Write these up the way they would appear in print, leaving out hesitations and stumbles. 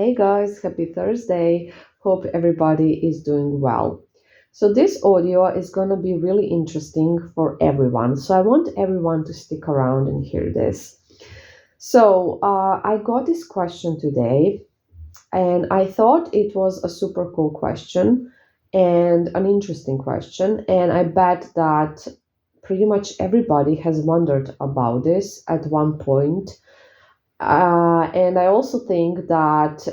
Hey guys, happy Thursday. Hope everybody is doing well. So, this audio is going to be really interesting for everyone. So, I want everyone to stick around and hear this. I got this question today, and I thought it was a super cool question and an interesting question. And I bet that pretty much everybody has wondered about this at one point. And I also think that.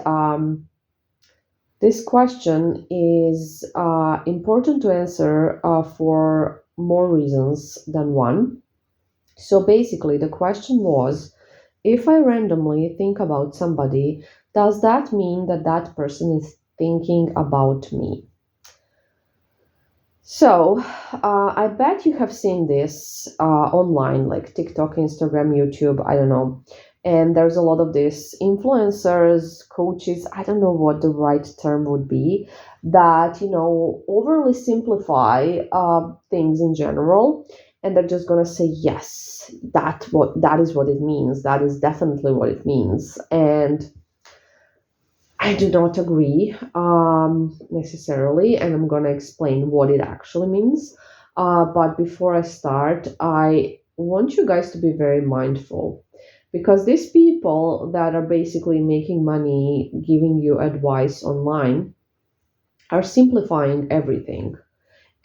This question is important to answer for more reasons than one. So basically, the question was, if I randomly think about somebody, does that mean that that person is thinking about me? I bet you have seen this online, like TikTok, Instagram, YouTube, I don't know. And there's a lot of this influencers, coaches, I don't know what the right term would be, that, overly simplify things in general. And they're just gonna say, yes, that is what it means. That is definitely what it means. And I do not agree necessarily, and I'm going to explain what it actually means. But before I start, I want you guys to be very mindful because these people that are basically making money giving you advice online are simplifying everything,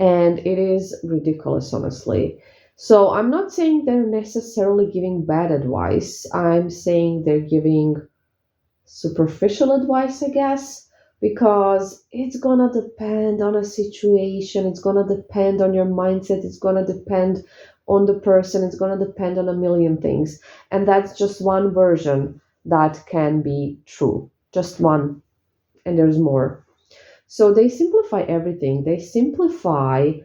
and it is ridiculous, honestly. So I'm not saying they're necessarily giving bad advice, I'm saying they're giving superficial advice, I guess, because it's gonna depend on a situation, it's gonna depend on your mindset, it's gonna depend on the person, it's gonna depend on a million things. And that's just one version that can be true. Just one, and there's more. So they simplify everything. They simplify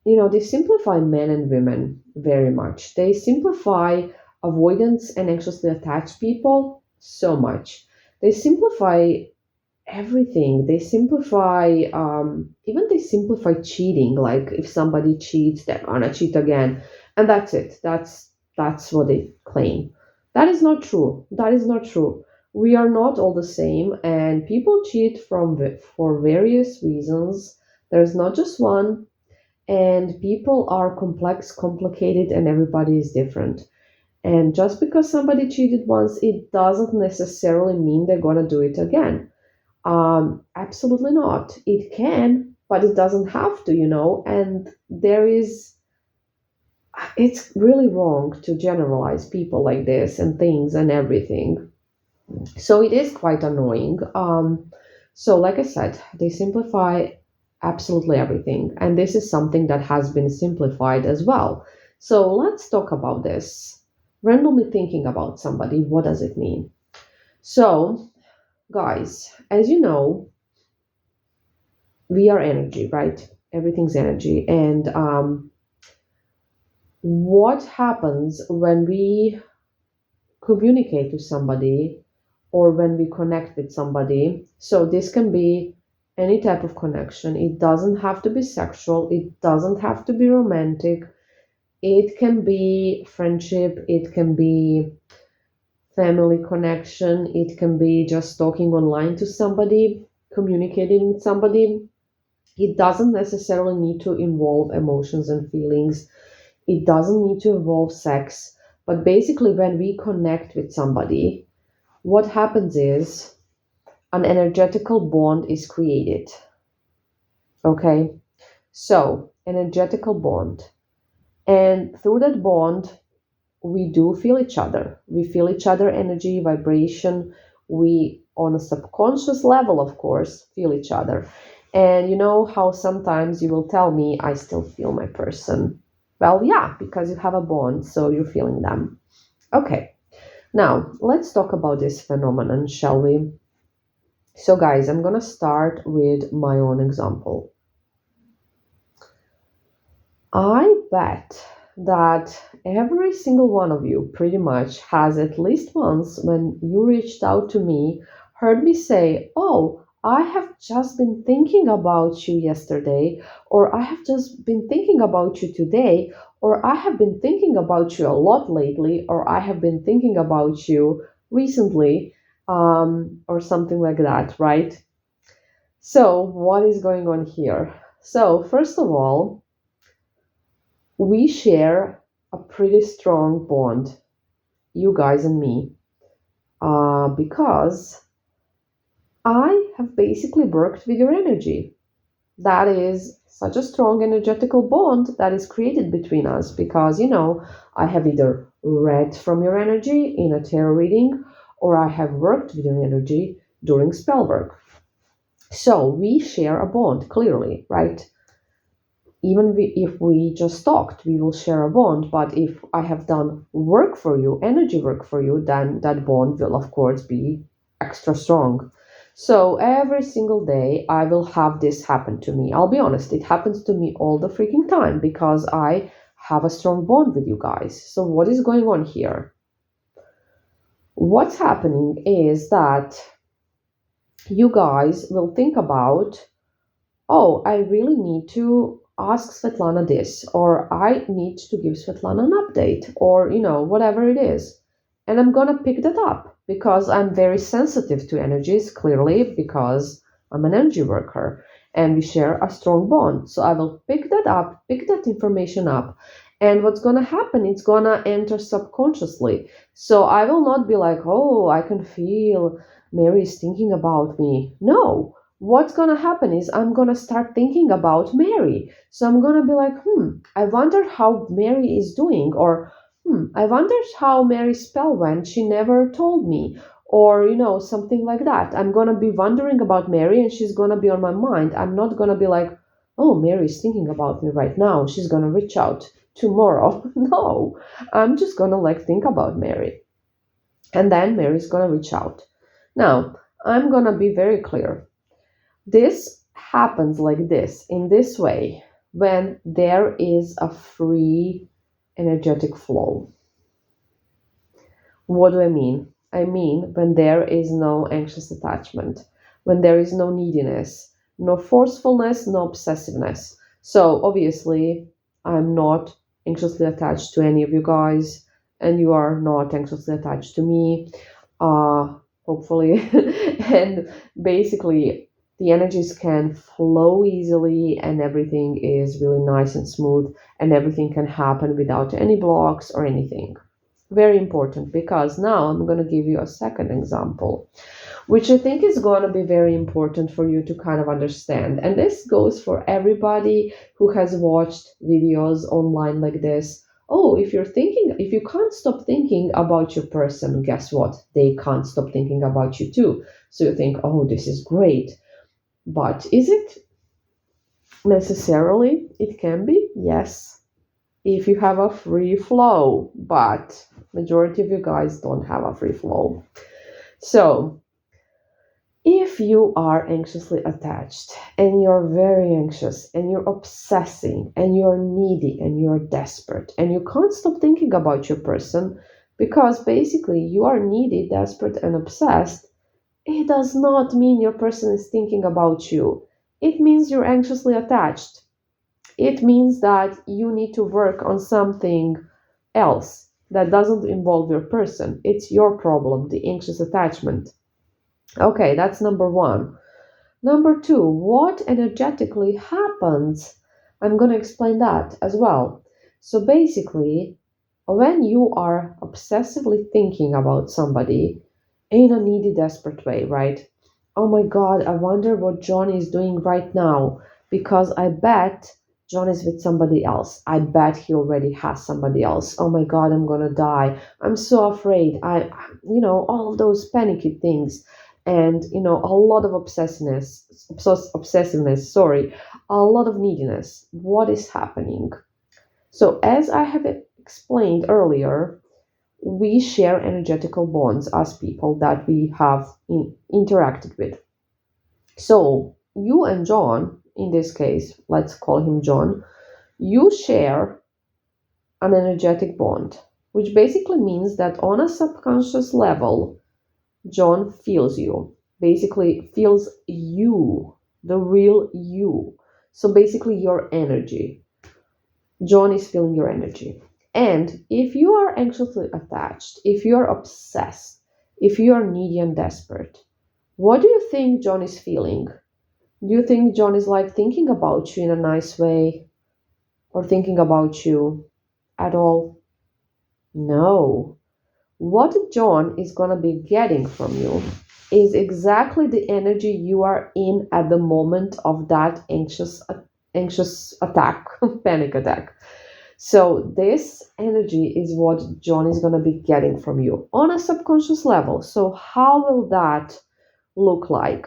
men and women very much. They simplify avoidance and anxiously attached people so much. They simplify everything. They simplify, even they simplify cheating. Like if somebody cheats, they're gonna cheat again, and that's it. That's what they claim. That is not true. That is not true. We are not all the same, and people cheat for various reasons. There's not just one, and people are complex, complicated, and everybody is different. And just because somebody cheated once, it doesn't necessarily mean they're gonna do it again. Absolutely not. It can, but it doesn't have to, And it's really wrong to generalize people like this and things and everything. So it is quite annoying. Like I said, they simplify absolutely everything. And this is something that has been simplified as well. So let's talk about this. Randomly thinking about somebody, what does it mean? So, guys, as you know, we are energy, right? Everything's energy. And what happens when we communicate to somebody or when we connect with somebody? So, this can be any type of connection. It doesn't have to be sexual, it doesn't have to be romantic. It can be friendship, it can be family connection, it can be just talking online to somebody, communicating with somebody. It doesn't necessarily need to involve emotions and feelings. It doesn't need to involve sex. But basically, when we connect with somebody, what happens is an energetical bond is created. Okay? So, energetical bond. And through that bond, we do feel each other. We feel each other energy, vibration. We, on a subconscious level, of course, feel each other. And you know how sometimes you will tell me, I still feel my person. Well, yeah, because you have a bond, so you're feeling them. Okay, now let's talk about this phenomenon, shall we? So, guys, I'm gonna start with my own example. I bet that every single one of you pretty much has at least once when you reached out to me heard me say, "Oh, I have just been thinking about you yesterday," or "I have just been thinking about you today," or "I have been thinking about you a lot lately," or "I have been thinking about you recently." or something like that, right? So, what is going on here? So, first of all, we share a pretty strong bond, you guys and me, because I have basically worked with your energy. That is such a strong energetical bond that is created between us because, I have either read from your energy in a tarot reading or I have worked with your energy during spell work. So we share a bond clearly, right? Even if we just talked, we will share a bond. But if I have done work for you, energy work for you, then that bond will, of course, be extra strong. So every single day, I will have this happen to me. I'll be honest, it happens to me all the freaking time because I have a strong bond with you guys. So, what is going on here? What's happening is that you guys will think about, oh, I really need to ask Svetlana this, or I need to give Svetlana an update, or, whatever it is. And I'm going to pick that up because I'm very sensitive to energies, clearly, because I'm an energy worker and we share a strong bond. So I will pick that up, pick that information up. And what's going to happen? It's going to enter subconsciously. So I will not be like, oh, I can feel Mary is thinking about me. No, what's gonna happen is I'm gonna start thinking about Mary. So I'm gonna be like, I wonder how Mary is doing, or I wonder how Mary's spell went. She never told me, or something like that. I'm gonna be wondering about Mary, and she's gonna be on my mind. I'm not gonna be like, oh, Mary's thinking about me right now. She's gonna reach out tomorrow. No, I'm just gonna think about Mary, and then Mary's gonna reach out. Now, I'm gonna be very clear. This happens like this, in this way, when there is a free energetic flow. What do I mean? I mean when there is no anxious attachment, when there is no neediness, no forcefulness, no obsessiveness. So, obviously, I'm not anxiously attached to any of you guys, and you are not anxiously attached to me, hopefully. And basically, the energies can flow easily and everything is really nice and smooth and everything can happen without any blocks or anything. Very important because now I'm going to give you a second example, which I think is going to be very important for you to kind of understand. And this goes for everybody who has watched videos online like this. Oh, if you can't stop thinking about your person, guess what? They can't stop thinking about you too. So you think, oh, this is great. But is it necessarily? It can be, yes, if you have a free flow, but majority of you guys don't have a free flow. So if you are anxiously attached and you're very anxious and you're obsessing and you're needy and you're desperate and you can't stop thinking about your person because basically you are needy, desperate, and obsessed, it does not mean your person is thinking about you. It means you're anxiously attached. It means that you need to work on something else that doesn't involve your person. It's your problem, the anxious attachment. Okay, that's number one. Number two, what energetically happens? I'm going to explain that as well. So basically, when you are obsessively thinking about somebody in a needy, desperate way, right? Oh my God, I wonder what John is doing right now because I bet John is with somebody else. I bet he already has somebody else. Oh my God, I'm gonna die. I'm so afraid. All of those panicky things and, a lot of obsessiveness, sorry, a lot of neediness. What is happening? So, as I have explained earlier, we share energetical bonds as people that we have interacted with. So, you and John, in this case, let's call him John, you share an energetic bond, which basically means that on a subconscious level, John feels you, basically feels you, the real you. So, basically, your energy. John is feeling your energy. And if you are anxiously attached, if you are obsessed, if you are needy and desperate. What do you think John is feeling? Do you think John is like thinking about you in a nice way or thinking about you at all? No. What John is going to be getting from you is exactly the energy you are in at the moment of that anxious attack, panic attack. So this energy is what John is going to be getting from you on a subconscious level. So how will that look like?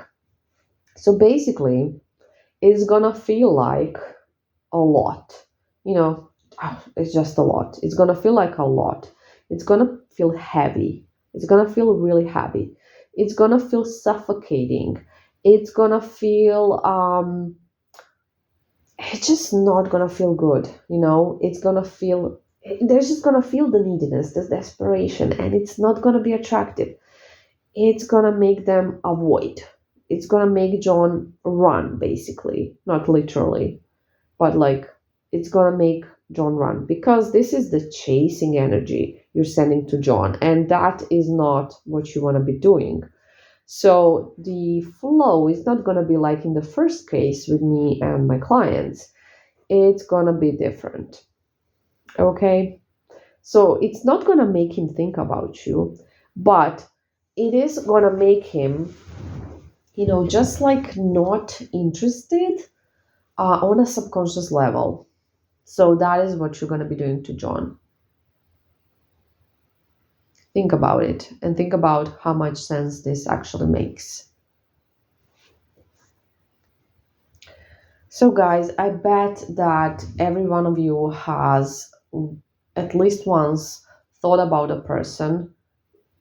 So basically, it's going to feel like a lot. You know, it's just a lot. It's going to feel like a lot. It's going to feel heavy. It's going to feel really heavy. It's going to feel suffocating. It's going to feel it's just not gonna feel good, it's gonna feel they're just gonna feel the neediness, the desperation, and it's not gonna be attractive. It's gonna make them avoid. It's gonna make John run, basically, not literally, but like it's gonna make John run because this is the chasing energy you're sending to John, and that is not what you want to be doing. So the flow is not going to be like in the first case with me and my clients. It's going to be different. Okay? So it's not going to make him think about you, but it is going to make him, just like not interested on a subconscious level. So that is what you're going to be doing to John. Think about it and think about how much sense this actually makes. So, guys, I bet that every one of you has at least once thought about a person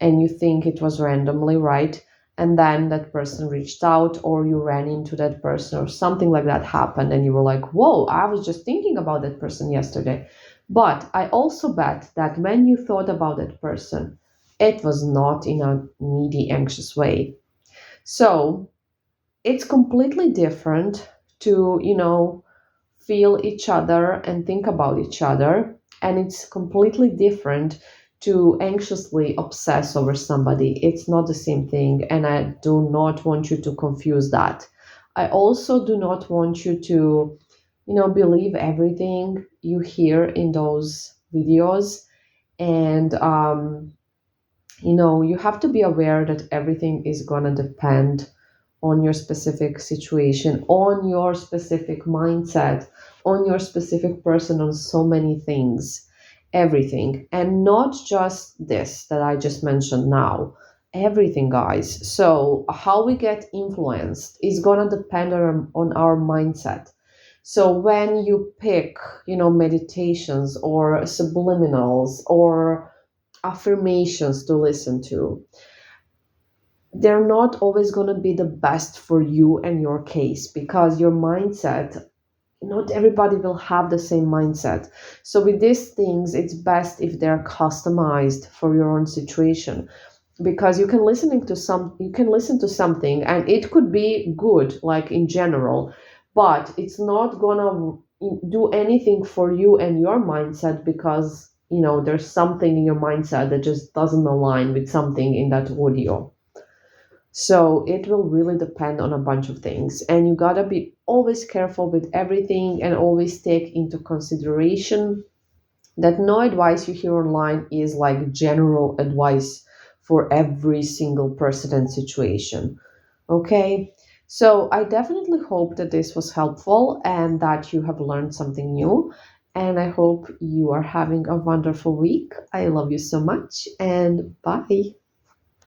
and you think it was randomly, right? And then that person reached out, or you ran into that person, or something like that happened, and you were like, whoa, I was just thinking about that person yesterday. But I also bet that when you thought about that person, it was not in a needy, anxious way. So, it's completely different to, feel each other and think about each other. And it's completely different to anxiously obsess over somebody. It's not the same thing. And I do not want you to confuse that. I also do not want you to, believe everything you hear in those videos. And, you have to be aware that everything is going to depend on your specific situation, on your specific mindset, on your specific person, on so many things, everything. And not just this that I just mentioned now, everything, guys. So, how we get influenced is going to depend on our mindset. So, when you pick, meditations or subliminals or affirmations to listen to, they're not always going to be the best for you and your case because your mindset, not everybody will have the same mindset. So with these things, it's best if they're customized for your own situation, because you can listen to something and it could be good, like in general, but it's not gonna do anything for you and your mindset because there's something in your mindset that just doesn't align with something in that audio. So it will really depend on a bunch of things. And you gotta be always careful with everything and always take into consideration that no advice you hear online is like general advice for every single person and situation. Okay? So I definitely hope that this was helpful and that you have learned something new. And I hope you are having a wonderful week. I love you so much and bye.